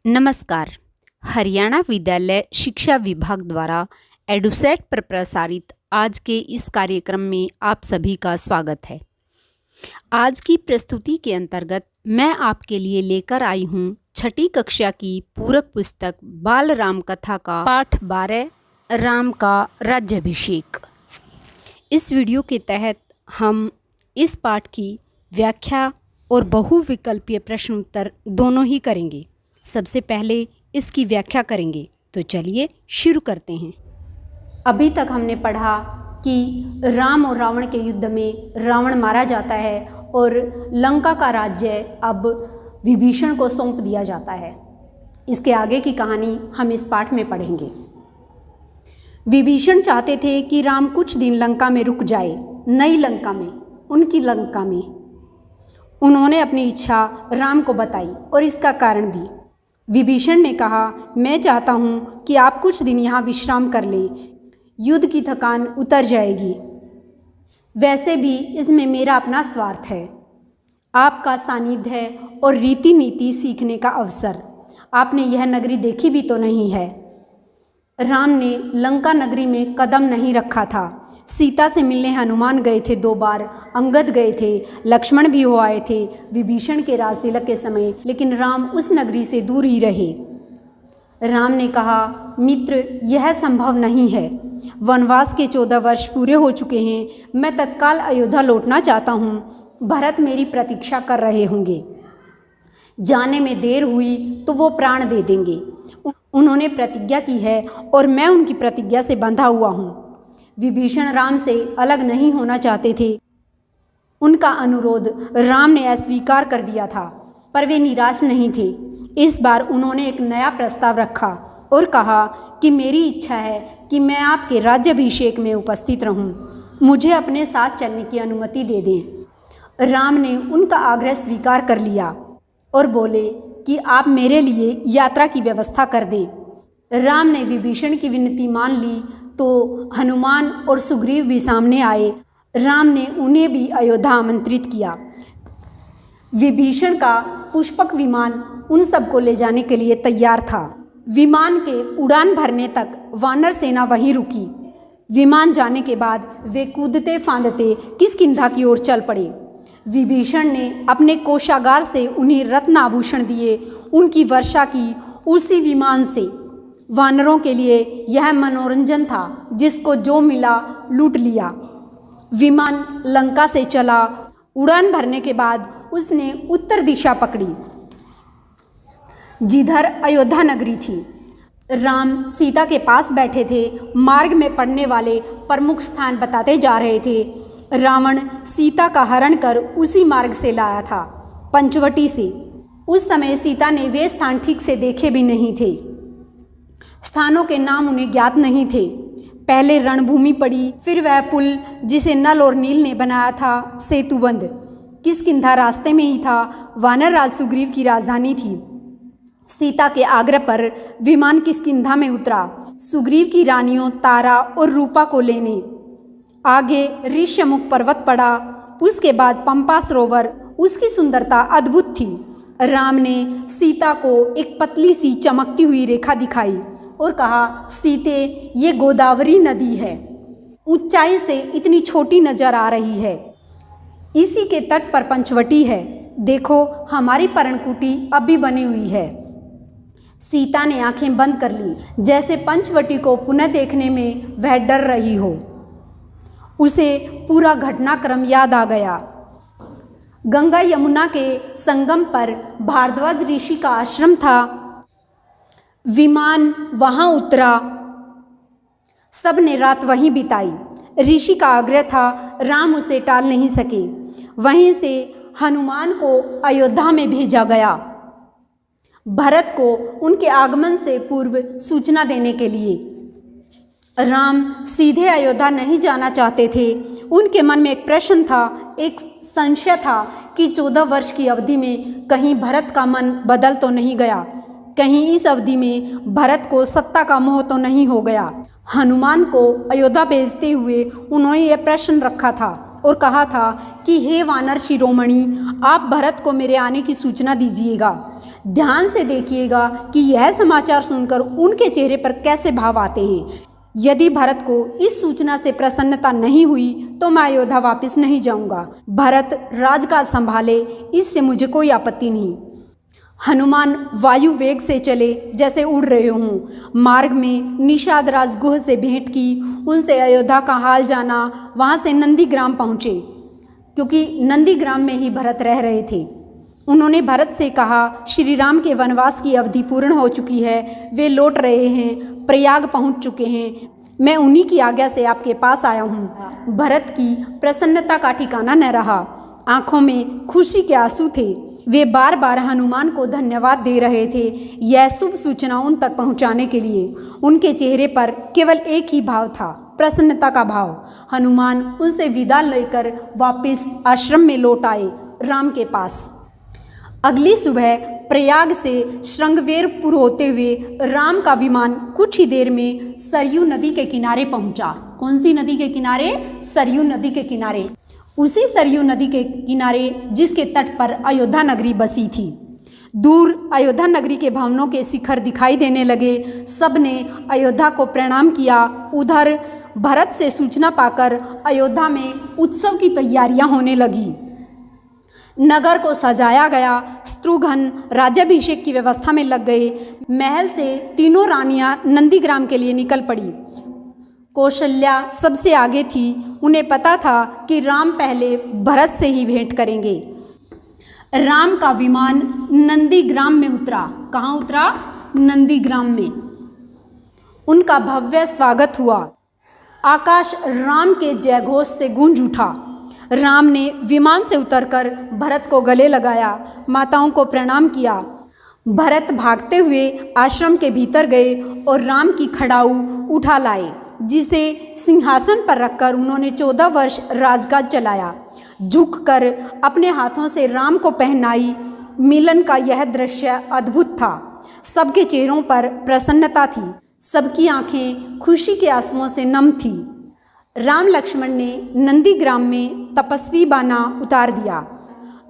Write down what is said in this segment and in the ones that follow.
नमस्कार। हरियाणा विद्यालय शिक्षा विभाग द्वारा एडुसेट पर प्रसारित आज के इस कार्यक्रम में आप सभी का स्वागत है। आज की प्रस्तुति के अंतर्गत मैं आपके लिए लेकर आई हूँ छठी कक्षा की पूरक पुस्तक बाल राम कथा का पाठ 12 राम का राज्याभिषेक। इस वीडियो के तहत हम इस पाठ की व्याख्या और बहुविकल्पीय प्रश्न उत्तर दोनों ही करेंगे। सबसे पहले इसकी व्याख्या करेंगे, तो चलिए शुरू करते हैं। अभी तक हमने पढ़ा कि राम और रावण के युद्ध में रावण मारा जाता है और लंका का राज्य अब विभीषण को सौंप दिया जाता है। इसके आगे की कहानी हम इस पाठ में पढ़ेंगे। विभीषण चाहते थे कि राम कुछ दिन लंका में रुक जाए, नई लंका में, उनकी लंका में। उन्होंने अपनी इच्छा राम को बताई और इसका कारण भी। विभीषण ने कहा, मैं चाहता हूँ कि आप कुछ दिन यहाँ विश्राम कर लें, युद्ध की थकान उतर जाएगी। वैसे भी इसमें मेरा अपना स्वार्थ है, आपका सानिध्य और रीति नीति सीखने का अवसर। आपने यह नगरी देखी भी तो नहीं है। राम ने लंका नगरी में कदम नहीं रखा था। सीता से मिलने हनुमान गए थे 2 बार, अंगद गए थे, लक्ष्मण भी हो आए थे विभीषण के राजतिलक के समय, लेकिन राम उस नगरी से दूर ही रहे। राम ने कहा, मित्र, यह संभव नहीं है। वनवास के 14 वर्ष पूरे हो चुके हैं। मैं तत्काल अयोध्या लौटना चाहता हूँ। भरत मेरी प्रतीक्षा कर रहे होंगे। जाने में देर हुई तो वो प्राण दे देंगे। उन्होंने प्रतिज्ञा की है और मैं उनकी प्रतिज्ञा से बंधा हुआ हूँ। विभीषण राम से अलग नहीं होना चाहते थे। उनका अनुरोध राम ने अस्वीकार कर दिया था, पर वे निराश नहीं थे। इस बार उन्होंने एक नया प्रस्ताव रखा और कहा कि मेरी इच्छा है कि मैं आपके राज्याभिषेक में उपस्थित रहूं। मुझे अपने साथ चलने की अनुमति दे दें। राम ने उनका आग्रह स्वीकार कर लिया और बोले कि आप मेरे लिए यात्रा की व्यवस्था कर दें। राम ने विभीषण की विनती मान ली तो हनुमान और सुग्रीव भी सामने आए। राम ने उन्हें भी अयोध्या आमंत्रित किया। विभीषण का पुष्पक विमान उन सबको ले जाने के लिए तैयार था। विमान के उड़ान भरने तक वानर सेना वहीं रुकी। विमान जाने के बाद वे कूदते फांदते किष्किंधा की ओर चल पड़े। विभीषण ने अपने कोषागार से उन्हें रत्न आभूषण दिए, उनकी वर्षा की उसी विमान से। वानरों के लिए यह मनोरंजन था, जिसको जो मिला लूट लिया। विमान लंका से चला। उड़ान भरने के बाद उसने उत्तर दिशा पकड़ी, जिधर अयोध्या नगरी थी। राम सीता के पास बैठे थे। मार्ग में पड़ने वाले प्रमुख स्थान बताते जा रहे थे। रावण सीता का हरण कर उसी मार्ग से लाया था, पंचवटी से। उस समय सीता ने वे स्थान ठीक से देखे भी नहीं थे। स्थानों के नाम उन्हें ज्ञात नहीं थे। पहले रणभूमि पड़ी, फिर वह पुल जिसे नल और नील ने बनाया था, सेतुबंध। किष्किंधा रास्ते में ही था। वानर राज सुग्रीव की राजधानी थी। सीता के आग्रह पर विमान किष्किंधा में उतरा, सुग्रीव की रानियों तारा और रूपा को लेने। आगे ऋष्यमुख पर्वत पड़ा, उसके बाद पंपा सरोवर। उसकी सुंदरता अद्भुत थी। राम ने सीता को एक पतली सी चमकती हुई रेखा दिखाई और कहा, सीते, ये गोदावरी नदी है। ऊंचाई से इतनी छोटी नजर आ रही है। इसी के तट पर पंचवटी है। देखो, हमारी पर्णकुटी अब भी बनी हुई है। सीता ने आंखें बंद कर ली, जैसे पंचवटी को पुनः देखने में वह डर रही हो। उसे पूरा घटनाक्रम याद आ गया। गंगा यमुना के संगम पर भारद्वाज ऋषि का आश्रम था। विमान वहां उतरा। सबने रात वहीं बिताई। ऋषि का आग्रह था, राम उसे टाल नहीं सके। वहीं से हनुमान को अयोध्या में भेजा गया, भरत को उनके आगमन से पूर्व सूचना देने के लिए। राम सीधे अयोध्या नहीं जाना चाहते थे। उनके मन में एक प्रश्न था, एक संशय था कि 14 वर्ष की अवधि में कहीं भरत का मन बदल तो नहीं गया, कहीं इस अवधि में भरत को सत्ता का मोह तो नहीं हो गया। हनुमान को अयोध्या भेजते हुए उन्होंने यह प्रश्न रखा था और कहा था कि हे वानर शिरोमणि, आप भरत को मेरे आने की सूचना दीजिएगा। ध्यान से देखिएगा कि यह समाचार सुनकर उनके चेहरे पर कैसे भाव आते हैं। यदि भरत को इस सूचना से प्रसन्नता नहीं हुई तो मैं अयोध्या वापस नहीं जाऊंगा। भरत राजकाज संभाले, इससे मुझे कोई आपत्ति नहीं। हनुमान वायु वेग से चले जैसे उड़ रहे हों। मार्ग में निषाद राज गुह से भेंट की, उनसे अयोध्या का हाल जाना। वहाँ से नंदीग्राम पहुँचे, क्योंकि नंदीग्राम में ही भरत रह रहे थे। उन्होंने भरत से कहा, श्री राम के वनवास की अवधि पूर्ण हो चुकी है, वे लौट रहे हैं, प्रयाग पहुँच चुके हैं, मैं उन्हीं की आज्ञा से आपके पास आया हूँ। भरत की प्रसन्नता का ठिकाना न रहा, आंखों में खुशी के आंसू थे। वे बार बार हनुमान को धन्यवाद दे रहे थे यह शुभ सूचना उन तक पहुंचाने के लिए। उनके चेहरे पर केवल एक ही भाव था, प्रसन्नता का भाव। हनुमान उनसे विदा लेकर वापस आश्रम में लौट आए, राम के पास। अगली सुबह प्रयाग से श्रृंगवेरपुर होते हुए राम का विमान कुछ ही देर में सरयू नदी के किनारे पहुंचा। कौन सी नदी के किनारे? सरयू नदी के किनारे। उसी सरयू नदी के किनारे जिसके तट पर अयोध्या नगरी बसी थी। दूर अयोध्या नगरी के भवनों के शिखर दिखाई देने लगे। सबने अयोध्या को प्रणाम किया। उधर भरत से सूचना पाकर अयोध्या में उत्सव की तैयारियां होने लगी। नगर को सजाया गया। शत्रुघ्न राज्याभिषेक की व्यवस्था में लग गए। महल से तीनों रानियां नंदीग्राम के लिए निकल पड़ी। कौशल्या सबसे आगे थी। उन्हें पता था कि राम पहले भरत से ही भेंट करेंगे। राम का विमान नंदीग्राम में उतरा। कहाँ उतरा? नंदीग्राम में। उनका भव्य स्वागत हुआ। आकाश राम के जयघोष से गूंज उठा। राम ने विमान से उतरकर भरत को गले लगाया, माताओं को प्रणाम किया। भरत भागते हुए आश्रम के भीतर गए और राम की खड़ाऊ उठा लाए, जिसे सिंहासन पर रखकर उन्होंने 14 वर्ष राजकाज चलाया। झुककर अपने हाथों से राम को पहनाई। मिलन का यह दृश्य अद्भुत था। सबके चेहरों पर प्रसन्नता थी। सबकी आंखें खुशी के आंसुओं से नम थी। राम लक्ष्मण ने नंदीग्राम में तपस्वी बाना उतार दिया।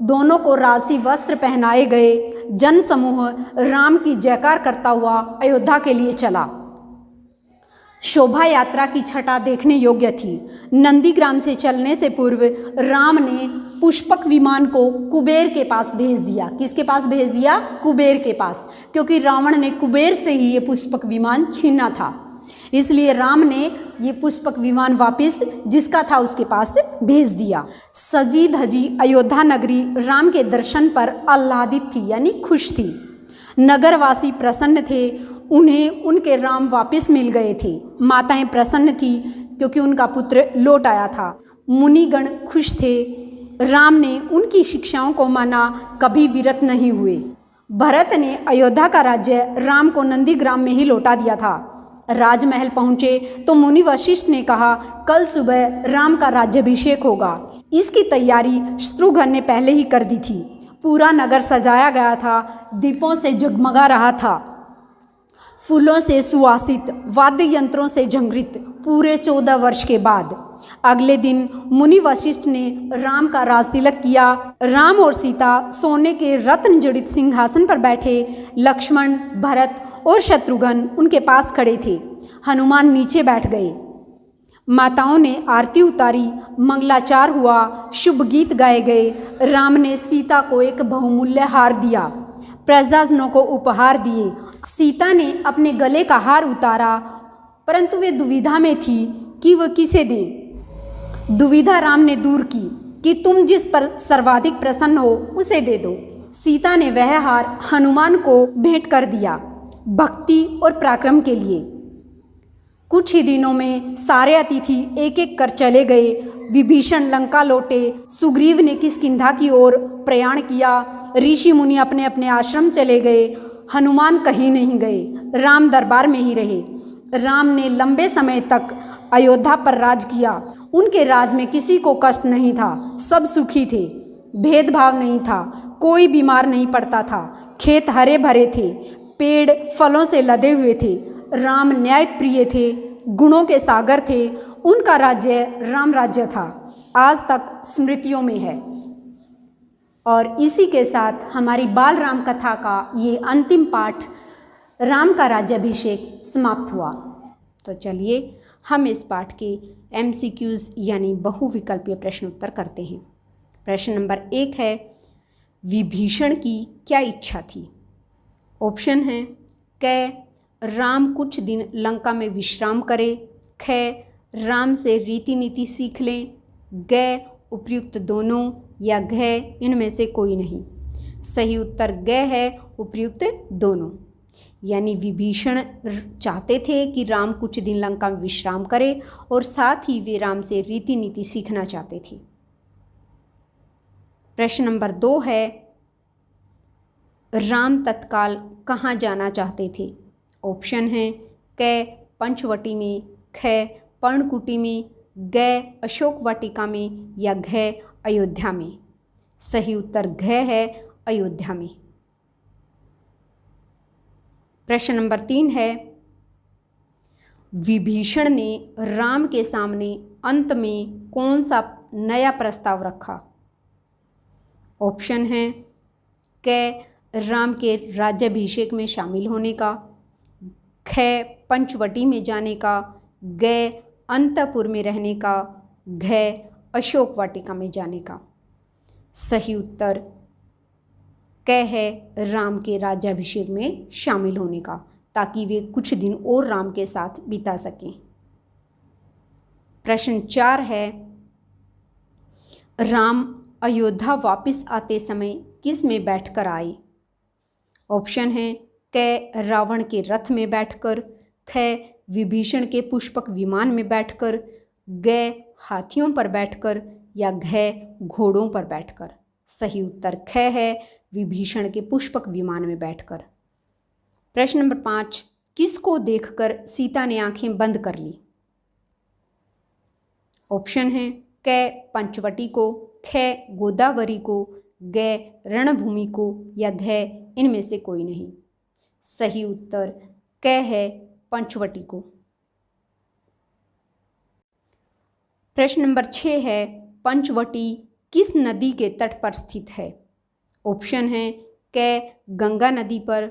दोनों को राजसी वस्त्र पहनाए गए। जन समूह राम की जयकार करता हुआ अयोध्या के लिए चला। शोभा यात्रा की छटा देखने योग्य थी। नंदीग्राम से चलने से पूर्व राम ने पुष्पक विमान को कुबेर के पास भेज दिया। किसके पास भेज दिया? कुबेर के पास, क्योंकि रावण ने कुबेर से ही ये पुष्पक विमान छीना था। इसलिए राम ने ये पुष्पक विमान वापस जिसका था उसके पास भेज दिया। सजी धजी अयोध्या नगरी राम के दर्शन पर आह्लादित थी, यानी खुश थी। नगरवासी प्रसन्न थे। उन्हें उनके राम वापस मिल गए थे। माताएं प्रसन्न थी क्योंकि उनका पुत्र लौट आया था। मुनिगण खुश थे। राम ने उनकी शिक्षाओं को माना, कभी विरत नहीं हुए। भरत ने अयोध्या का राज्य राम को नंदीग्राम में ही लौटा दिया था। राजमहल पहुँचे तो मुनि वशिष्ठ ने कहा, कल सुबह राम का राज्याभिषेक होगा। इसकी तैयारी शत्रुघ्न ने पहले ही कर दी थी। पूरा नगर सजाया गया था। दीपों से जगमगा रहा था, फूलों से सुवासित, वाद्य यंत्रों से झंकृत। पूरे 14 वर्ष के बाद अगले दिन मुनि वशिष्ठ ने राम का राजतिलक किया। राम और सीता सोने के रत्न जड़ित सिंहासन पर बैठे। लक्ष्मण, भरत और शत्रुघ्न उनके पास खड़े थे। हनुमान नीचे बैठ गए। माताओं ने आरती उतारी, मंगलाचार हुआ, शुभ गीत गाए गए। राम ने सीता को एक बहुमूल्य हार दिया, प्रजाजनों को उपहार दिए। सीता ने अपने गले का हार उतारा, परंतु वे दुविधा में थी कि वह किसे दें। दुविधा राम ने दूर की कि तुम जिस पर सर्वाधिक प्रसन्न हो उसे दे दो। सीता ने वह हार हनुमान को भेंट कर दिया, भक्ति और पराक्रम के लिए। कुछ ही दिनों में सारे अतिथि एक एक कर चले गए। विभीषण लंका लौटे। सुग्रीव ने किष्किंधा की ओर प्रयाण किया। ऋषि मुनि अपने अपने आश्रम चले गए। हनुमान कहीं नहीं गए, राम दरबार में ही रहे। राम ने लंबे समय तक अयोध्या पर राज किया। उनके राज में किसी को कष्ट नहीं था, सब सुखी थे। भेदभाव नहीं था, कोई बीमार नहीं पड़ता था। खेत हरे भरे थे, पेड़ फलों से लदे हुए थे। राम न्याय प्रिय थे, गुणों के सागर थे। उनका राज्य राम राज्य था, आज तक स्मृतियों में है। और इसी के साथ हमारी बाल राम कथा का ये अंतिम पाठ राम का राज्याभिषेक समाप्त हुआ। तो चलिए हम इस पाठ के MCQs यानी बहुविकल्पीय प्रश्न उत्तर करते हैं। प्रश्न नंबर 1 है, विभीषण की क्या इच्छा थी? ऑप्शन है क, राम कुछ दिन लंका में विश्राम करे, ख, राम से रीति नीति सीख लें, ग, उपयुक्त दोनों, या घ, इनमें से कोई नहीं। सही उत्तर ग है, उपयुक्त दोनों। यानी विभीषण चाहते थे कि राम कुछ दिन लंका में विश्राम करे और साथ ही वे राम से रीति नीति सीखना चाहते थे। प्रश्न नंबर 2 है, राम तत्काल कहाँ जाना चाहते थे? ऑप्शन है क, पंचवटी में, ख, पर्णकुटी में, ग, अशोक वाटिका में, या घ, अयोध्या में। सही उत्तर घ है, अयोध्या में। प्रश्न नंबर 3 है, विभीषण ने राम के सामने अंत में कौन सा नया प्रस्ताव रखा? ऑप्शन है क, राम के राज्याभिषेक में शामिल होने का, ख, पंचवटी में जाने का, ग, अंतपुर में रहने का, घ, अशोक वाटिका में जाने का। सही उत्तर क है, राम के राज्याभिषेक में शामिल होने का, ताकि वे कुछ दिन और राम के साथ बिता सकें। प्रश्न 4 है, राम अयोध्या वापस आते समय किस में बैठकर आए? ऑप्शन है क, रावण के रथ में बैठकर, ख, विभीषण के पुष्पक विमान में बैठकर, ग, हाथियों पर बैठकर, या घ, घोड़ों पर बैठकर। सही उत्तर ख है, विभीषण के पुष्पक विमान में बैठकर। प्रश्न नंबर 5, किसको देखकर सीता ने आंखें बंद कर ली? ऑप्शन है क, पंचवटी को, ख, गोदावरी को, ग, रणभूमि को, या घ, इनमें से कोई नहीं। सही उत्तर क है, पंचवटी को। प्रश्न नंबर 6 है, पंचवटी किस नदी के तट पर स्थित है? ऑप्शन है क, गंगा नदी पर,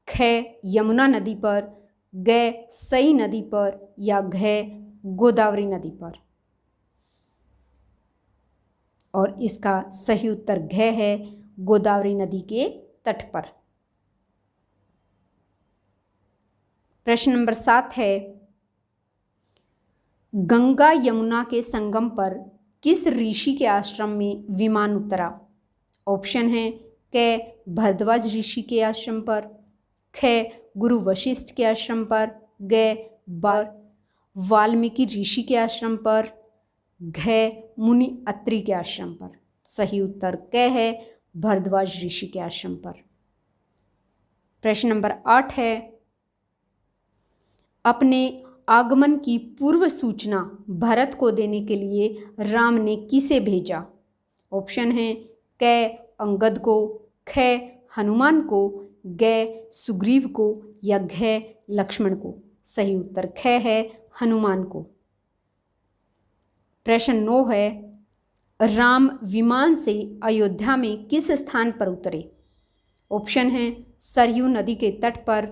ख, यमुना नदी पर, ग, सई नदी पर, या घ, गोदावरी नदी पर। और इसका सही उत्तर घ है, गोदावरी नदी के तट पर। प्रश्न नंबर 7 है, गंगा यमुना के संगम पर किस ऋषि के आश्रम में विमान उतरा? ऑप्शन है क, भरद्वाज ऋषि के आश्रम पर, ख, गुरु वशिष्ठ के आश्रम पर, ग, वाल्मीकि ऋषि के आश्रम पर, घ, मुनि अत्रि के आश्रम पर। सही उत्तर क है, भरद्वाज ऋषि के आश्रम पर। प्रश्न नंबर 8 है, अपने आगमन की पूर्व सूचना भरत को देने के लिए राम ने किसे भेजा? ऑप्शन है क, अंगद को, ख, हनुमान को, ग, सुग्रीव को, या घ, लक्ष्मण को। सही उत्तर ख है, हनुमान को। प्रश्न 9 है, राम विमान से अयोध्या में किस स्थान पर उतरे? ऑप्शन है सरयू नदी के तट पर,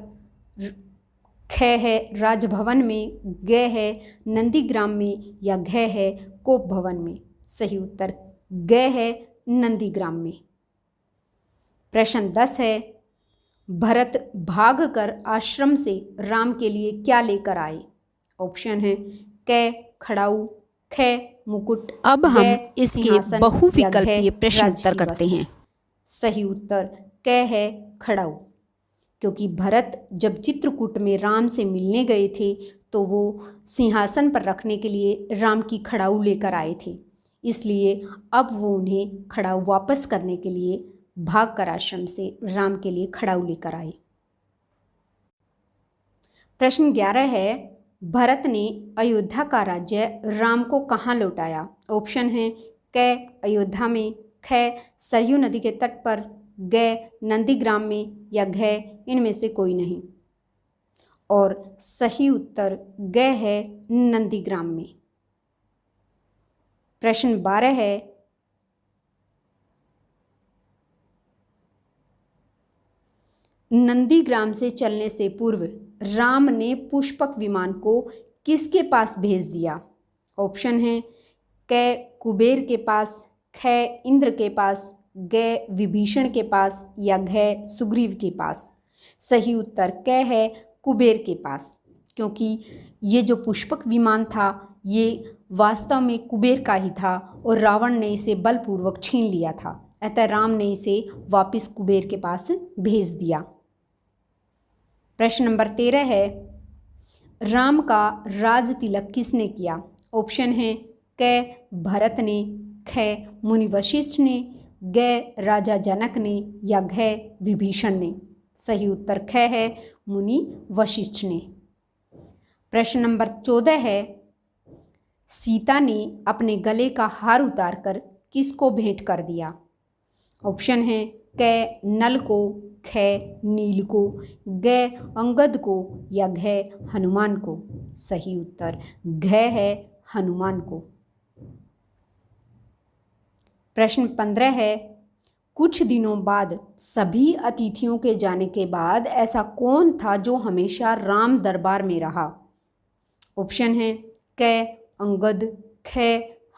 ख है राजभवन में, ग है नंदीग्राम में, या घ है कोप भवन में। सही उत्तर ग है, नंदीग्राम में। प्रश्न 10 है, भरत भागकर आश्रम से राम के लिए क्या लेकर आए? ऑप्शन है क, खड़ाऊ, ख, मुकुट। अब हम इसके बहुविकल्पीय प्रश्न उत्तर करते हैं। सही उत्तर क है, खड़ाऊ। क्योंकि भरत जब चित्रकूट में राम से मिलने गए थे तो वो सिंहासन पर रखने के लिए राम की खड़ाऊ लेकर आए थे, इसलिए अब वो उन्हें खड़ाऊ वापस करने के लिए भागकर आश्रम से राम के लिए खड़ाऊ लेकर आए। प्रश्न 11 है, भरत ने अयोध्या का राज्य राम को कहाँ लौटाया? ऑप्शन है क, अयोध्या में, ख, सरयू नदी के तट पर, ग, नंदीग्राम में, या घ, इनमें से कोई नहीं। और सही उत्तर ग है, नंदीग्राम में। प्रश्न 12 है, नंदीग्राम से चलने से पूर्व राम ने पुष्पक विमान को किसके पास भेज दिया? ऑप्शन है क कुबेर के पास, ख इंद्र के पास, ग विभीषण के पास या घ सुग्रीव के पास। सही उत्तर क है कुबेर के पास, क्योंकि ये जो पुष्पक विमान था ये वास्तव में कुबेर का ही था और रावण ने इसे बलपूर्वक छीन लिया था। अतः राम ने इसे वापस कुबेर के पास भेज दिया। प्रश्न नंबर 13 है, राम का राज तिलक किसने किया? ऑप्शन है क भरत ने, ख मुनि वशिष्ठ ने, ग राजा जनक ने या घ विभीषण ने। सही उत्तर ख है मुनि वशिष्ठ ने। प्रश्न नंबर 14 है, सीता ने अपने गले का हार उतारकर किसको भेंट कर दिया? ऑप्शन है क नल को, ख नील को, ग अंगद को या घ हनुमान को। सही उत्तर घ है हनुमान को। प्रश्न 15 है, कुछ दिनों बाद सभी अतिथियों के जाने के बाद ऐसा कौन था जो हमेशा राम दरबार में रहा? ऑप्शन है क अंगद, ख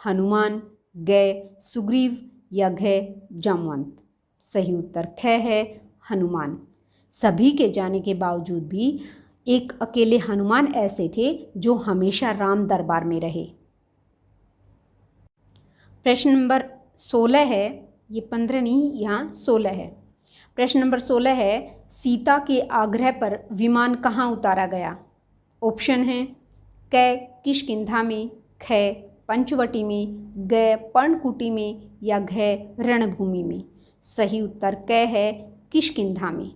हनुमान, ग सुग्रीव या घ जामवंत। सही उत्तर ख है हनुमान। सभी के जाने के बावजूद भी एक अकेले हनुमान ऐसे थे जो हमेशा राम दरबार में रहे। प्रश्न नंबर 16 है, ये 15 नहीं यहाँ 16 है। प्रश्न नंबर 16 है, सीता के आग्रह पर विमान कहाँ उतारा गया? ऑप्शन है क किष्किंधा में, ख पंचवटी में, ग पर्णकुटी में या घ रणभूमि में। सही उत्तर क है किष्किंधा में।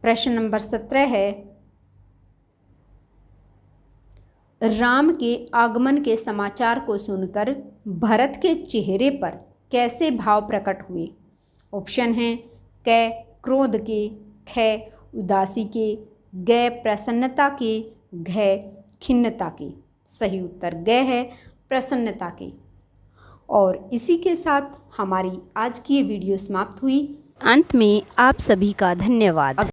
प्रश्न नंबर 17 है, राम के आगमन के समाचार को सुनकर भरत के चेहरे पर कैसे भाव प्रकट हुए? ऑप्शन है क क्रोध के, ख उदासी के, ग प्रसन्नता के, घ खिन्नता के। सही उत्तर ग है प्रसन्नता के। और इसी के साथ हमारी आज की ये वीडियो समाप्त हुई। अंत में आप सभी का धन्यवाद।